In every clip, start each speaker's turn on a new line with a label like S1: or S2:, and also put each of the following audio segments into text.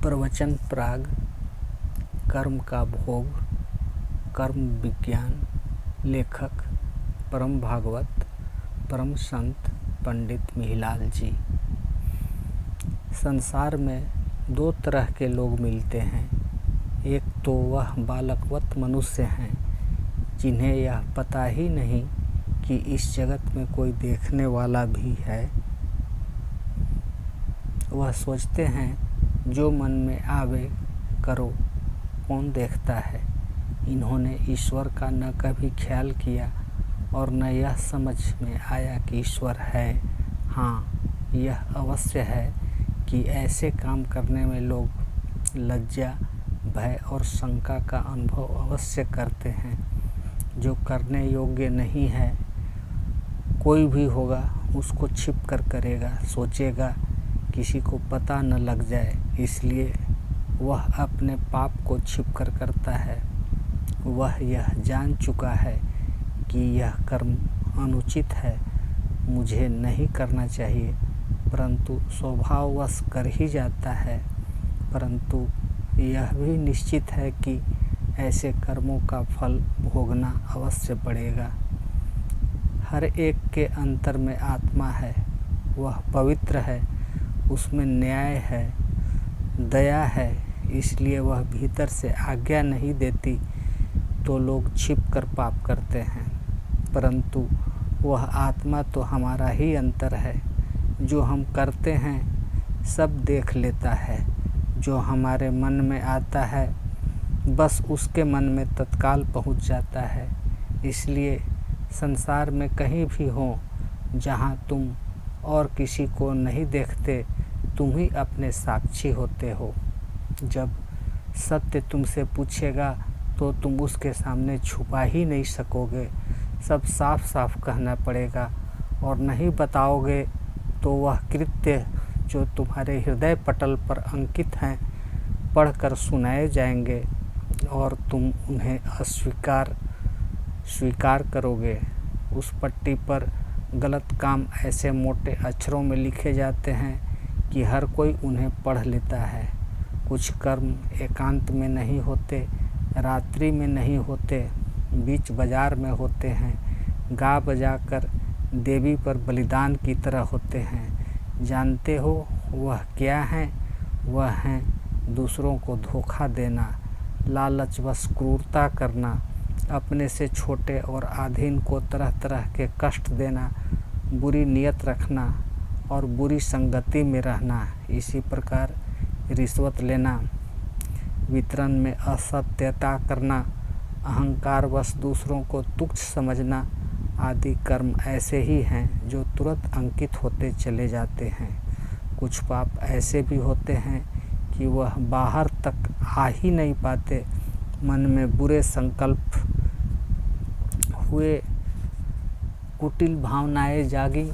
S1: प्रवचन प्राग कर्म का भोग, कर्म विज्ञान। लेखक परम भागवत परम संत पंडित मिहिलाल जी। संसार में दो तरह के लोग मिलते हैं। एक तो वह बालकवत मनुष्य हैं जिन्हें यह पता ही नहीं कि इस जगत में कोई देखने वाला भी है। वह सोचते हैं जो मन में आवे करो, कौन देखता है। इन्होंने ईश्वर का न कभी ख्याल किया और न यह समझ में आया कि ईश्वर है। हाँ, यह अवश्य है कि ऐसे काम करने में लोग लज्जा, भय और शंका का अनुभव अवश्य करते हैं। जो करने योग्य नहीं है, कोई भी होगा उसको छिप कर करेगा, सोचेगा किसी को पता न लग जाए, इसलिए वह अपने पाप को छिप कर करता है। वह यह जान चुका है कि यह कर्म अनुचित है, मुझे नहीं करना चाहिए, परंतु स्वभाववश कर ही जाता है। परंतु यह भी निश्चित है कि ऐसे कर्मों का फल भोगना अवश्य पड़ेगा। हर एक के अंतर में आत्मा है, वह पवित्र है, उसमें न्याय है, दया है, इसलिए वह भीतर से आज्ञा नहीं देती तो लोग छिप कर पाप करते हैं। परंतु वह आत्मा तो हमारा ही अंतर है। जो हम करते हैं सब देख लेता है। जो हमारे मन में आता है बस उसके मन में तत्काल पहुंच जाता है। इसलिए संसार में कहीं भी हो जहां तुम और किसी को नहीं देखते, तुम ही अपने साक्षी होते हो। जब सत्य तुमसे पूछेगा तो तुम उसके सामने छुपा ही नहीं सकोगे, सब साफ साफ कहना पड़ेगा। और नहीं बताओगे तो वह कृत्य जो तुम्हारे हृदय पटल पर अंकित हैं पढ़कर सुनाए जाएंगे और तुम उन्हें स्वीकार करोगे। उस पट्टी पर गलत काम ऐसे मोटे अक्षरों में लिखे जाते हैं कि हर कोई उन्हें पढ़ लेता है। कुछ कर्म एकांत में नहीं होते, रात्रि में नहीं होते, बीच बाजार में होते हैं, गा बजा कर देवी पर बलिदान की तरह होते हैं। जानते हो वह क्या है? वह है दूसरों को धोखा देना, लालचवश क्रूरता करना, अपने से छोटे और अधीन को तरह तरह के कष्ट देना, बुरी नीयत रखना और बुरी संगति में रहना। इसी प्रकार रिश्वत लेना, वितरण में असत्यता करना, अहंकारवश दूसरों को तुच्छ समझना आदि कर्म ऐसे ही हैं जो तुरंत अंकित होते चले जाते हैं। कुछ पाप ऐसे भी होते हैं कि वह बाहर तक आ ही नहीं पाते। मन में बुरे संकल्प हुए, कुटिल भावनाएं जागी,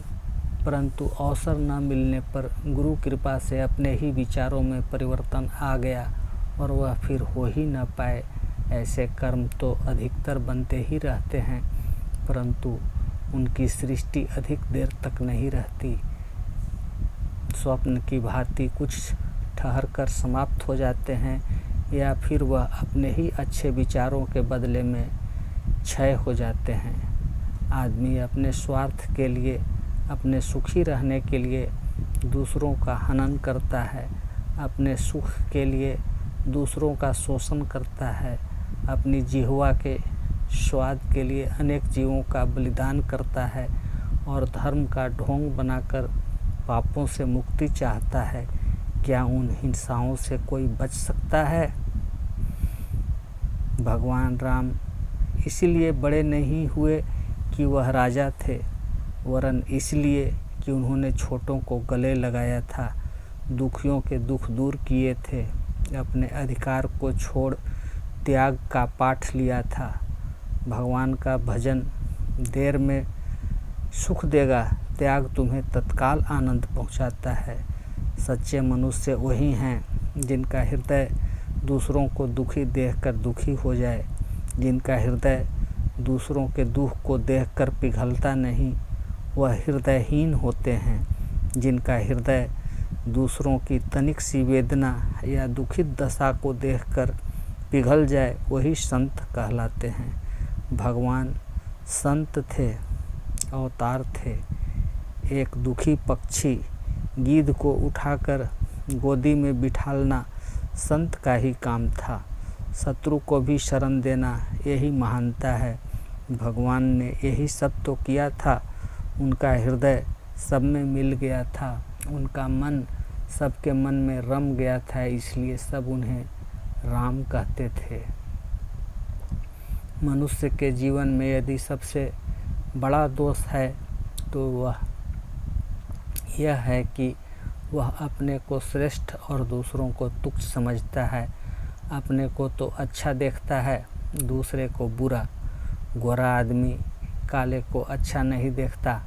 S1: परंतु अवसर न मिलने पर गुरु कृपा से अपने ही विचारों में परिवर्तन आ गया और वह फिर हो ही न पाए। ऐसे कर्म तो अधिकतर बनते ही रहते हैं, परंतु उनकी सृष्टि अधिक देर तक नहीं रहती। स्वप्न की भांति कुछ ठहर कर समाप्त हो जाते हैं या फिर वह अपने ही अच्छे विचारों के बदले में क्षय हो जाते हैं। आदमी अपने स्वार्थ के लिए, अपने सुखी रहने के लिए दूसरों का हनन करता है, अपने सुख के लिए दूसरों का शोषण करता है, अपनी जिह्वा के स्वाद के लिए अनेक जीवों का बलिदान करता है और धर्म का ढोंग बनाकर पापों से मुक्ति चाहता है। क्या उन हिंसाओं से कोई बच सकता है? भगवान राम इसलिए बड़े नहीं हुए कि वह राजा थे, वरन इसलिए कि उन्होंने छोटों को गले लगाया था, दुखियों के दुख दूर किए थे, अपने अधिकार को छोड़ त्याग का पाठ लिया था। भगवान का भजन देर में सुख देगा, त्याग तुम्हें तत्काल आनंद पहुंचाता है। सच्चे मनुष्य वही हैं जिनका हृदय दूसरों को दुखी देखकर दुखी हो जाए, जिनका हृदय दूसरों के दुख को देखकर पिघलता नहीं। वह हृदयहीन होते हैं जिनका हृदय दूसरों की तनिक सी वेदना या दुखित दशा को देखकर पिघल जाए, वही संत कहलाते हैं। भगवान संत थे, अवतार थे। एक दुखी पक्षी गीध को उठाकर गोदी में बिठालना संत का ही काम था। शत्रु को भी शरण देना यही महानता है। भगवान ने यही सब तो किया था। उनका हृदय सब में मिल गया था, उनका मन सबके मन में रम गया था, इसलिए सब उन्हें राम कहते थे। मनुष्य के जीवन में यदि सबसे बड़ा दोष है तो वह यह है कि वह अपने को श्रेष्ठ और दूसरों को तुच्छ समझता है। अपने को तो अच्छा देखता है, दूसरे को बुरा। गोरा आदमी काले को अच्छा नहीं देखता,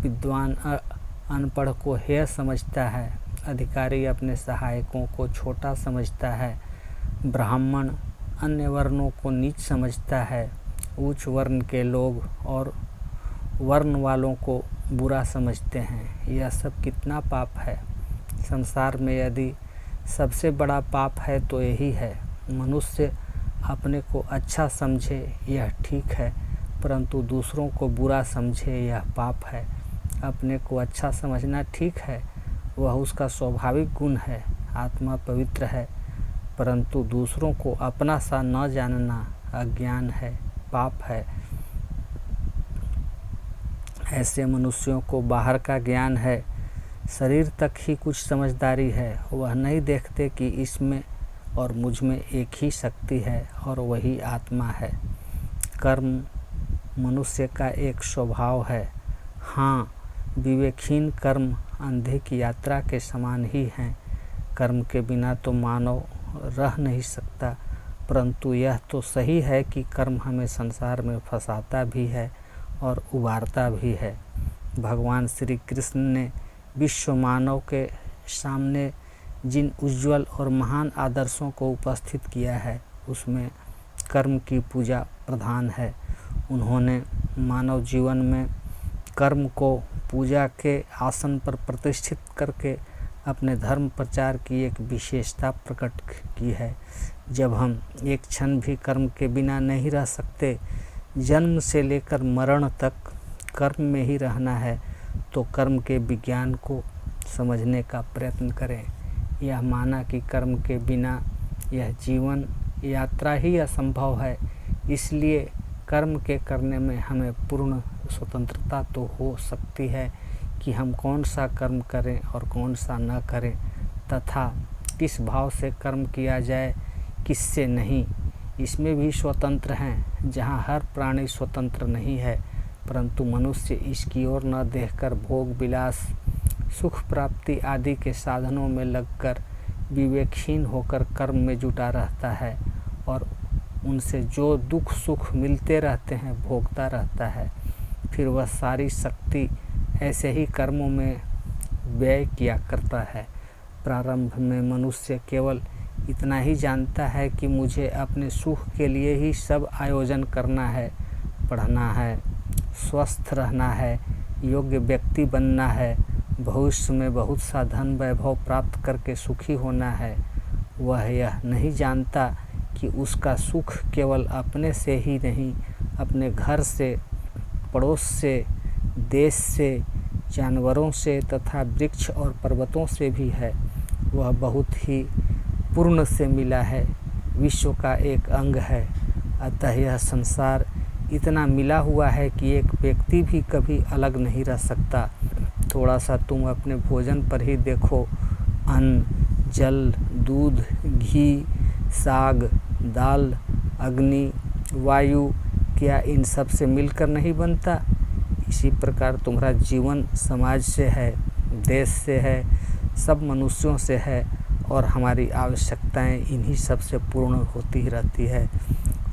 S1: विद्वान अनपढ़ को हेय समझता है, अधिकारी अपने सहायकों को छोटा समझता है, ब्राह्मण अन्य वर्णों को नीच समझता है, उच्च वर्ण के लोग और वर्ण वालों को बुरा समझते हैं। यह सब कितना पाप है। संसार में यदि सबसे बड़ा पाप है तो यही है। मनुष्य अपने को अच्छा समझे यह ठीक है, परंतु दूसरों को बुरा समझे यह पाप है। अपने को अच्छा समझना ठीक है, वह उसका स्वाभाविक गुण है, आत्मा पवित्र है, परंतु दूसरों को अपना सा न जानना अज्ञान है, पाप है। ऐसे मनुष्यों को बाहर का ज्ञान है, शरीर तक ही कुछ समझदारी है। वह नहीं देखते कि इसमें और मुझ में एक ही शक्ति है और वही आत्मा है। कर्म मनुष्य का एक स्वभाव है। हाँ, विवेकहीन कर्म अंधे की यात्रा के समान ही हैं। कर्म के बिना तो मानव रह नहीं सकता, परंतु यह तो सही है कि कर्म हमें संसार में फंसाता भी है और उबारता भी है। भगवान श्री कृष्ण ने विश्व मानव के सामने जिन उज्जवल और महान आदर्शों को उपस्थित किया है, उसमें कर्म की पूजा प्रधान है। उन्होंने मानव जीवन में कर्म को पूजा के आसन पर प्रतिष्ठित करके अपने धर्म प्रचार की एक विशेषता प्रकट की है। जब हम एक क्षण भी कर्म के बिना नहीं रह सकते, जन्म से लेकर मरण तक कर्म में ही रहना है, तो कर्म के विज्ञान को समझने का प्रयत्न करें। यह माना कि कर्म के बिना यह जीवन यात्रा ही असंभव है, इसलिए कर्म के करने में हमें पूर्ण स्वतंत्रता तो हो सकती है कि हम कौन सा कर्म करें और कौन सा न करें, तथा किस भाव से कर्म किया जाए, किससे नहीं, इसमें भी स्वतंत्र हैं। जहाँ हर प्राणी स्वतंत्र नहीं है, परंतु मनुष्य इसकी ओर न देखकर भोग विलास, सुख प्राप्ति आदि के साधनों में लगकर विवेकहीन होकर कर्म में जुटा रहता है और उनसे जो दुख सुख मिलते रहते हैं भोगता रहता है। फिर वह सारी शक्ति ऐसे ही कर्मों में व्यय किया करता है। प्रारंभ में मनुष्य केवल इतना ही जानता है कि मुझे अपने सुख के लिए ही सब आयोजन करना है, पढ़ना है, स्वस्थ रहना है, योग्य व्यक्ति बनना है, भविष्य में बहुत सा धन वैभव प्राप्त करके सुखी होना है। वह यह नहीं जानता कि उसका सुख केवल अपने से ही नहीं, अपने घर से, पड़ोस से, देश से, जानवरों से तथा वृक्ष और पर्वतों से भी है। वह बहुत ही पूर्ण से मिला है, विश्व का एक अंग है। अतः यह संसार इतना मिला हुआ है कि एक व्यक्ति भी कभी अलग नहीं रह सकता। थोड़ा सा तुम अपने भोजन पर ही देखो, अन्न, जल, दूध, घी, साग, दाल, अग्नि, वायु, क्या इन सब से मिलकर नहीं बनता? इसी प्रकार तुम्हारा जीवन समाज से है, देश से है, सब मनुष्यों से है और हमारी आवश्यकताएं इन्हीं सब से पूर्ण होती ही रहती है।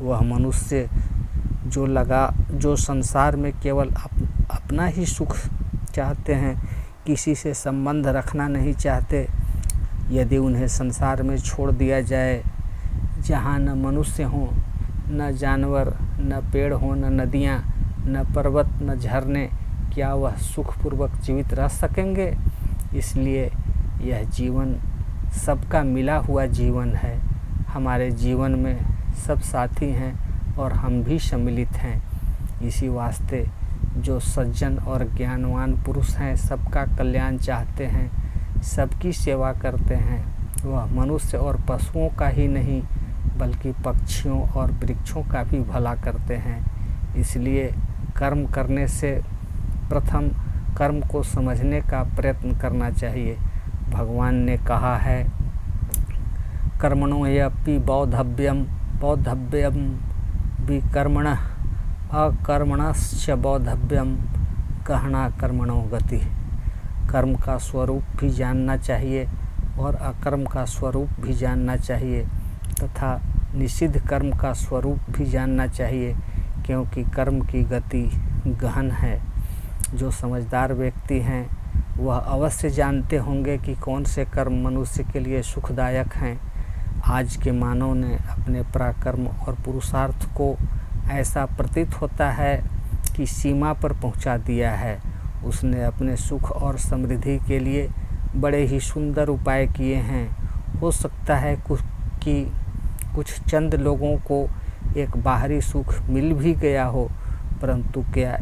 S1: वह मनुष्य जो संसार में केवल अपना ही सुख चाहते हैं, किसी से संबंध रखना नहीं चाहते, यदि उन्हें संसार में छोड़ दिया जाए, जहाँ न मनुष्य हों, न जानवर, न पेड़ हों, न नदियाँ, न पर्वत, न झरने, क्या वह सुखपूर्वक जीवित रह सकेंगे? इसलिए यह जीवन सबका मिला हुआ जीवन है। हमारे जीवन में सब साथी हैं और हम भी सम्मिलित हैं। इसी वास्ते जो सज्जन और ज्ञानवान पुरुष हैं, सबका कल्याण चाहते हैं, सबकी सेवा करते हैं, वह मनुष्य और पशुओं का ही नहीं बल्कि पक्षियों और वृक्षों का भी भला करते हैं। इसलिए कर्म करने से प्रथम कर्म को समझने का प्रयत्न करना चाहिए। भगवान ने कहा है, कर्मणो ह्यपि बोद्धव्यम विकर्मणः अकर्मणश्च बोद्धव्यम गहना कर्मणो गति। कर्म का स्वरूप भी जानना चाहिए और अकर्म का स्वरूप भी जानना चाहिए तथा निषिद्ध कर्म का स्वरूप भी जानना चाहिए, क्योंकि कर्म की गति गहन है। जो समझदार व्यक्ति हैं वह अवश्य जानते होंगे कि कौन से कर्म मनुष्य के लिए सुखदायक हैं। आज के मानव ने अपने पराक्रम और पुरुषार्थ को ऐसा प्रतीत होता है कि सीमा पर पहुंचा दिया है। उसने अपने सुख और समृद्धि के लिए बड़े ही सुंदर उपाय किए हैं। हो सकता है कुछ चंद लोगों को एक बाहरी सुख मिल भी गया हो, परंतु क्या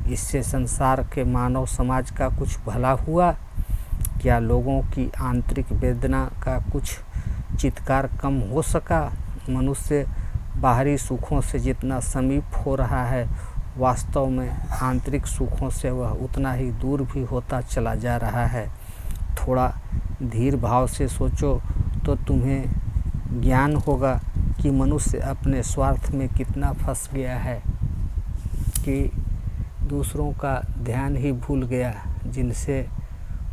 S1: इससे संसार के मानव समाज का कुछ भला हुआ? क्या लोगों की आंतरिक वेदना का कुछ चित्कार कम हो सका? मनुष्य बाहरी सुखों से जितना समीप हो रहा है, वास्तव में आंतरिक सुखों से वह उतना ही दूर भी होता चला जा रहा है। थोड़ा धीर भाव से सोचो तो तुम्हें ज्ञान होगा कि मनुष्य अपने स्वार्थ में कितना फंस गया है कि दूसरों का ध्यान ही भूल गया। जिनसे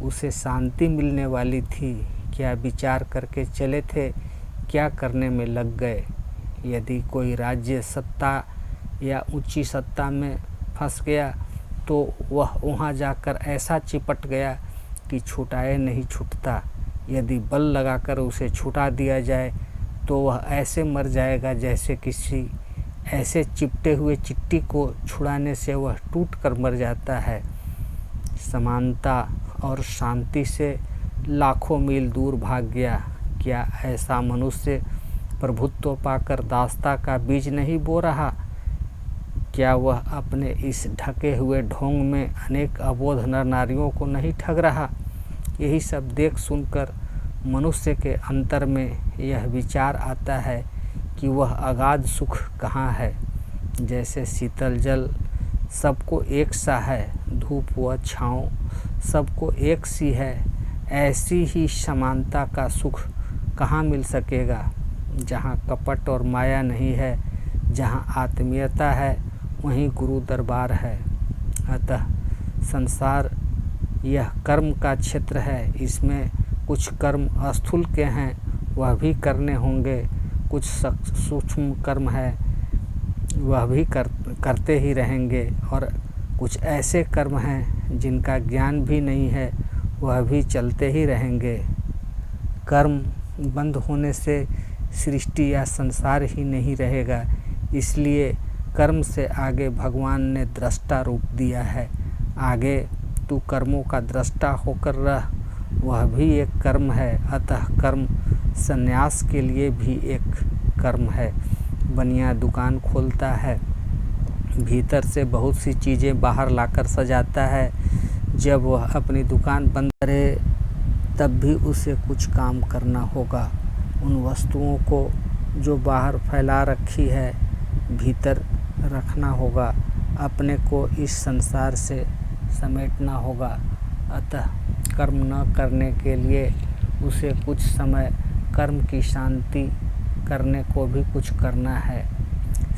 S1: उसे शांति मिलने वाली थी, क्या विचार करके चले थे, क्या करने में लग गए। यदि कोई राज्य सत्ता या ऊंची सत्ता में फंस गया तो वह वहां जाकर ऐसा चिपट गया कि छुटाए नहीं छूटता। यदि बल लगाकर उसे छुटा दिया जाए तो वह ऐसे मर जाएगा जैसे किसी ऐसे चिपटे हुए चिट्टी को छुड़ाने से वह टूट कर मर जाता है। समानता और शांति से लाखों मील दूर भाग गया। क्या ऐसा मनुष्य प्रभुत्व पाकर दासता का बीज नहीं बो रहा? क्या वह अपने इस ढके हुए ढोंग में अनेक अबोध नर नारियों को नहीं ठग रहा? यही सब देख सुनकर मनुष्य के अंतर में यह विचार आता है कि वह अगाध सुख कहाँ है। जैसे शीतल जल सबको एक सा है, धूप व छाँव सबको एक सी है, ऐसी ही समानता का सुख कहाँ मिल सकेगा। जहाँ कपट और माया नहीं है, जहाँ आत्मीयता है, वहीं गुरु दरबार है। अतः संसार यह कर्म का क्षेत्र है। इसमें कुछ कर्म स्थूल के हैं, वह भी करने होंगे। कुछ सूक्ष्म कर्म है, वह भी करते ही रहेंगे। और कुछ ऐसे कर्म हैं जिनका ज्ञान भी नहीं है, वह भी चलते ही रहेंगे। कर्म बंद होने से सृष्टि या संसार ही नहीं रहेगा। इसलिए कर्म से आगे भगवान ने दृष्टा रूप दिया है। आगे तू कर्मों का दृष्टा होकर रह, वह भी एक कर्म है। अतः कर्म संन्यास के लिए भी एक कर्म है। बनिया दुकान खोलता है, भीतर से बहुत सी चीज़ें बाहर लाकर सजाता है। जब वह अपनी दुकान बंद करे तब भी उसे कुछ काम करना होगा। उन वस्तुओं को जो बाहर फैला रखी है, भीतर रखना होगा। अपने को इस संसार से समेटना होगा। अतः कर्म न करने के लिए उसे कुछ समय कर्म की शांति करने को भी कुछ करना है।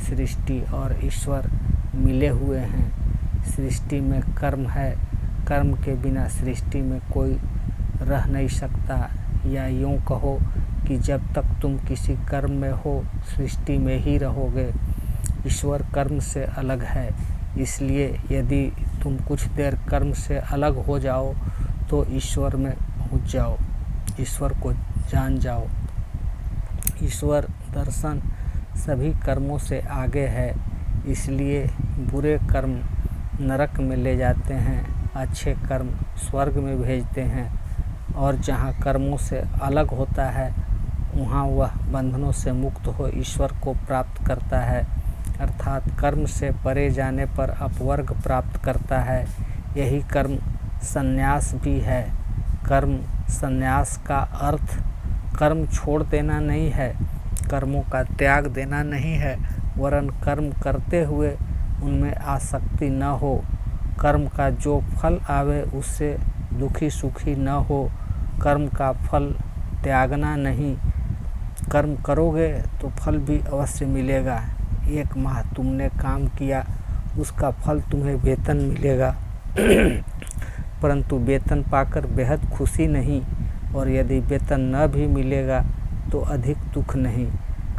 S1: सृष्टि और ईश्वर मिले हुए हैं। सृष्टि में कर्म है, कर्म के बिना सृष्टि में कोई रह नहीं सकता। या यूँ कहो कि जब तक तुम किसी कर्म में हो, सृष्टि में ही रहोगे। ईश्वर कर्म से अलग है, इसलिए यदि तुम कुछ देर कर्म से अलग हो जाओ तो ईश्वर में पहुँच जाओ, ईश्वर को जान जाओ। ईश्वर दर्शन सभी कर्मों से आगे है, इसलिए बुरे कर्म नरक में ले जाते हैं, अच्छे कर्म स्वर्ग में भेजते हैं। और जहाँ कर्मों से अलग होता है वहाँ वह बंधनों से मुक्त हो ईश्वर को प्राप्त करता है, अर्थात कर्म से परे जाने पर अपवर्ग प्राप्त करता है। यही कर्म संन्यास भी है। कर्म संन्यास का अर्थ कर्म छोड़ देना नहीं है, कर्मों का त्याग देना नहीं है, वरन कर्म करते हुए उनमें आसक्ति न हो, कर्म का जो फल आवे उससे दुखी सुखी न हो, कर्म का फल त्यागना नहीं। कर्म करोगे तो फल भी अवश्य मिलेगा। 1 माह तुमने काम किया, उसका फल तुम्हें वेतन मिलेगा परंतु वेतन पाकर बेहद खुशी नहीं, और यदि वेतन न भी मिलेगा तो अधिक दुख नहीं।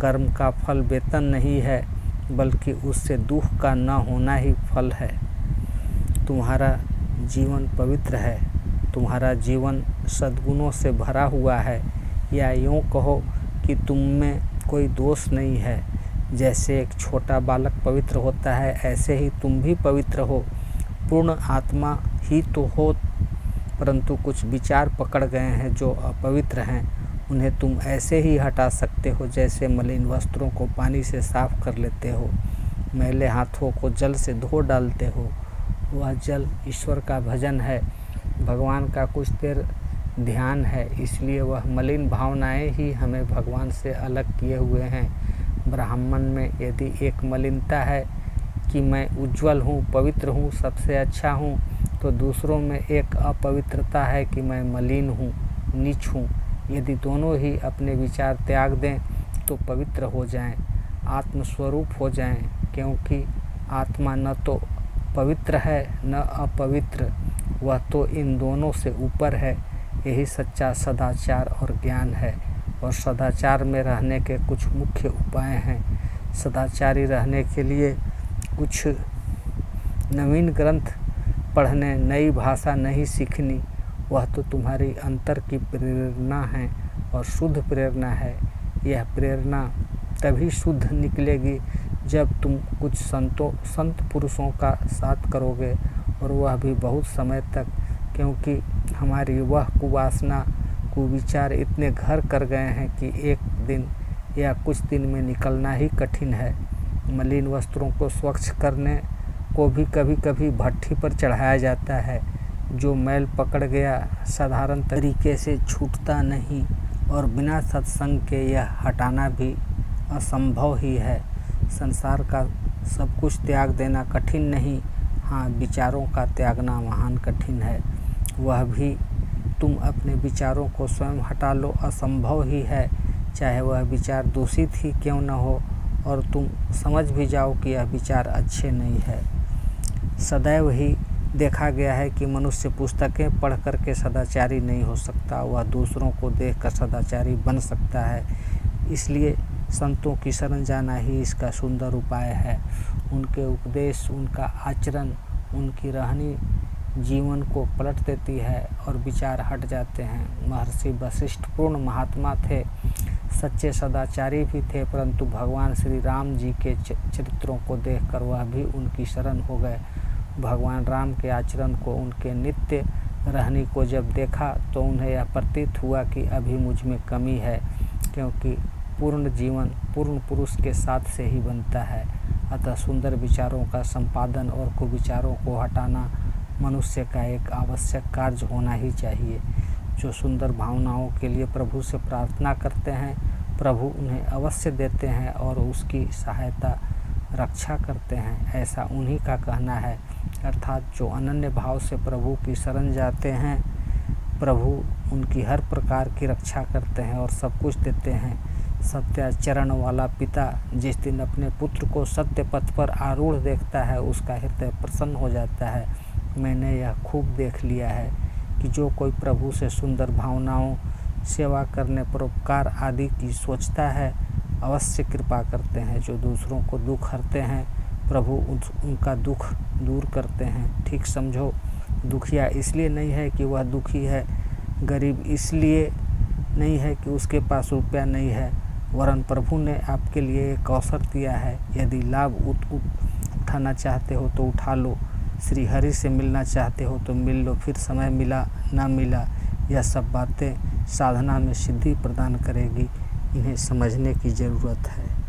S1: कर्म का फल वेतन नहीं है, बल्कि उससे दुख का न होना ही फल है। तुम्हारा जीवन पवित्र है, तुम्हारा जीवन सद्गुणों से भरा हुआ है, या यूँ कहो कि तुम में कोई दोष नहीं है। जैसे एक छोटा बालक पवित्र होता है, ऐसे ही तुम भी पवित्र हो, पूर्ण आत्मा ही तो हो, परंतु कुछ विचार पकड़ गए हैं जो अपवित्र हैं। उन्हें तुम ऐसे ही हटा सकते हो जैसे मलिन वस्त्रों को पानी से साफ कर लेते हो, मैले हाथों को जल से धो डालते हो। वह जल ईश्वर का भजन है, भगवान का कुछ देर ध्यान है, इसलिए वह मलिन भावनाएं ही हमें भगवान से अलग किए हुए हैं। ब्राह्मण में यदि एक मलिनता है कि मैं उज्जवल हूँ, पवित्र हूँ, सबसे अच्छा हूँ, तो दूसरों में एक अपवित्रता है कि मैं मलिन हूँ, नीच हूँ। यदि दोनों ही अपने विचार त्याग दें तो पवित्र हो जाएं, आत्मस्वरूप हो जाएं, क्योंकि आत्मा न तो पवित्र है न अपवित्र, वह तो इन दोनों से ऊपर है। यही सच्चा सदाचार और ज्ञान है, और सदाचार में रहने के कुछ मुख्य उपाय हैं। सदाचारी रहने के लिए कुछ नवीन ग्रंथ पढ़ने, नई भाषा नहीं सीखनी, वह तो तुम्हारी अंतर की प्रेरणा है और शुद्ध प्रेरणा है। यह प्रेरणा तभी शुद्ध निकलेगी जब तुम कुछ संत पुरुषों का साथ करोगे, और वह भी बहुत समय तक, क्योंकि हमारी वह कुवासना कुविचार इतने घर कर गए हैं कि एक दिन या कुछ दिन में निकलना ही कठिन है। मलिन वस्त्रों को स्वच्छ करने को भी कभी कभी भट्ठी पर चढ़ाया जाता है। जो मैल पकड़ गया साधारण तरीके से छूटता नहीं, और बिना सत्संग के यह हटाना भी असंभव ही है। संसार का सब कुछ त्याग देना कठिन नहीं, हाँ, विचारों का त्यागना महान कठिन है। वह भी तुम अपने विचारों को स्वयं हटा लो, असंभव ही है, चाहे वह विचार दूषित ही क्यों न हो, और तुम समझ भी जाओ कि यह विचार अच्छे नहीं है। सदैव ही देखा गया है कि मनुष्य पुस्तकें पढ़ कर के सदाचारी नहीं हो सकता, वह दूसरों को देखकर सदाचारी बन सकता है। इसलिए संतों की शरण जाना ही इसका सुंदर उपाय है। उनके उपदेश, उनका आचरण, उनकी रहनी जीवन को पलट देती है और विचार हट जाते हैं। महर्षि वशिष्ठ पूर्ण महात्मा थे, सच्चे सदाचारी भी थे, परंतु भगवान श्री राम जी के चरित्रों को देखकर वह भी उनकी शरण हो गए। भगवान राम के आचरण को, उनके नित्य रहनी को जब देखा तो उन्हें यह प्रतीत हुआ कि अभी मुझ में कमी है, क्योंकि पूर्ण जीवन पूर्ण पुरुष के साथ से ही बनता है। अतः सुंदर विचारों का संपादन और कुविचारों को हटाना मनुष्य का एक आवश्यक कार्य होना ही चाहिए। जो सुंदर भावनाओं के लिए प्रभु से प्रार्थना करते हैं, प्रभु उन्हें अवश्य देते हैं और उसकी सहायता रक्षा करते हैं, ऐसा उन्हीं का कहना है। अर्थात जो अनन्य भाव से प्रभु की शरण जाते हैं, प्रभु उनकी हर प्रकार की रक्षा करते हैं और सब कुछ देते हैं। सत्याचरण वाला पिता जिस दिन अपने पुत्र को सत्य पथ पर आरूढ़ देखता है, उसका हृदय प्रसन्न हो जाता है। मैंने यह खूब देख लिया है कि जो कोई प्रभु से सुंदर भावनाओं, सेवा करने, परोपकार आदि की सोचता है, अवश्य कृपा करते हैं। जो दूसरों को दुख हरते हैं, प्रभु उनका दुख दूर करते हैं। ठीक समझो, दुखिया इसलिए नहीं है कि वह दुखी है, गरीब इसलिए नहीं है कि उसके पास रुपया नहीं है, वरन प्रभु ने आपके लिए एक अवसर दिया है। यदि लाभ उठाना चाहते हो तो उठा लो, श्री हरि से मिलना चाहते हो तो मिल लो, फिर समय मिला ना मिला, यह सब बातें साधना में सिद्धि प्रदान करेगी। इन्हें समझने की ज़रूरत है।